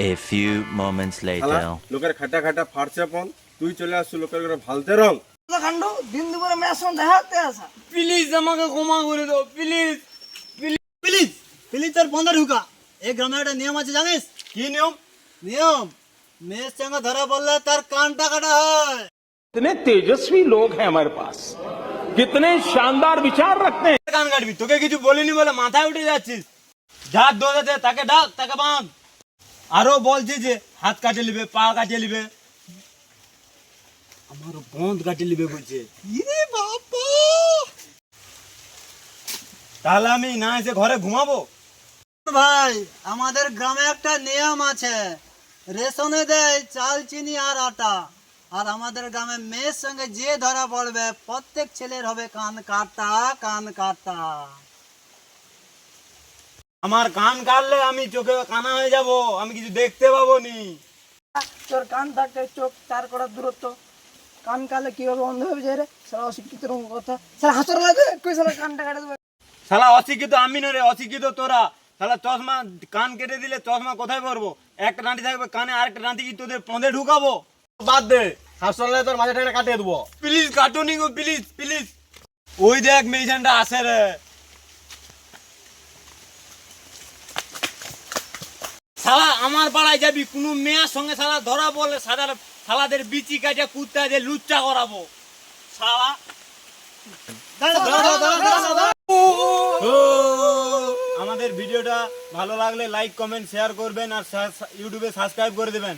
A few moments later. লোকের খাটা খাটা ফাড়ছে পন তুই চলে আসছ লোকের ঘরে ভালতে রং কাণ্ড দিন দুপুরে মেয়ের সঙ্গে দেখাতে আসা। প্লিজ আমাকে ক্ষমা করে দাও প্লিজ। প্লিজ প্লিজ তোর বন্ধ ঢুকা। এই গ্রামে একটা নিয়ম আছে জানিস? কি নিয়ম? নিয়ম মেয়ের সঙ্গে ধরা পড়লে তার কানটা কাটা হয়। कितने तेजस्वी लोग हैं हमारे पास, कितने शानदार विचार रखते हैं। কান কাটবি, তোকে কিছু বলিনি বলে মাথায় উঠে যাচ্ছিস। যার দোষ আছে তাকে ডাক, তাকে বাঁধ। আরো বলছি যে হাত কাটে নিবে, পা কাটে নিবে, আমার বন্ধ কাটে নিবে বলছে। ইরে বাবা, তাহলে আমি না এসে ঘরে ঘুমাবো? ভাই আমাদের গ্রামে একটা নিয়ম আছে, রেশনে দেয় চাল চিনি আর আটা। আর আমাদের গ্রামে মেয়ের সঙ্গে যে ধরা পড়বে প্রত্যেক ছেলের হবে কান কাটা, কান কাটা। আমার কান কাটলে আমি চোখে কানা হয়ে যাব, আমি কিছু দেখতে পাবো নি। তোর কান থাকতে চোখ তার করার দূরত্ব, কান কালে কি হবে অন্ধ হয়ে যায় রে সারা অশিক্ষিত কথা। সারা হাসর লাগে কই সারা কানটা কাটে দেবে। শালা অশিক্ষিত আমি না রে, অশিক্ষিত তোরা। শালা চশমা কান কেটে দিলে চশমা কোথায় পরবো? একটা ডাঁটি থাকবে কানে, আরেকটা ডাঁটি কি তোদের পঁধে ঢুকাবো? বাদ দে হাসলে তোর মাঝে টাকা কাটিয়ে দেবো। প্লিজ কাটুনি গো, প্লিজ প্লিজ। ওই দেখ মেয়েছানটা আসে রে। শালা আমার পাড়ায় যাবি, কোনো মেয়ের সঙ্গে শালা ধরা বলে শালাদের বিচি কাটে কুত্তা দিয়ে লুচ্চা করাবো। শালা আমাদের ভিডিওটা ভালো লাগলে লাইক কমেন্ট শেয়ার করবেন আর ইউটিউবে সাবস্ক্রাইব করে দেবেন।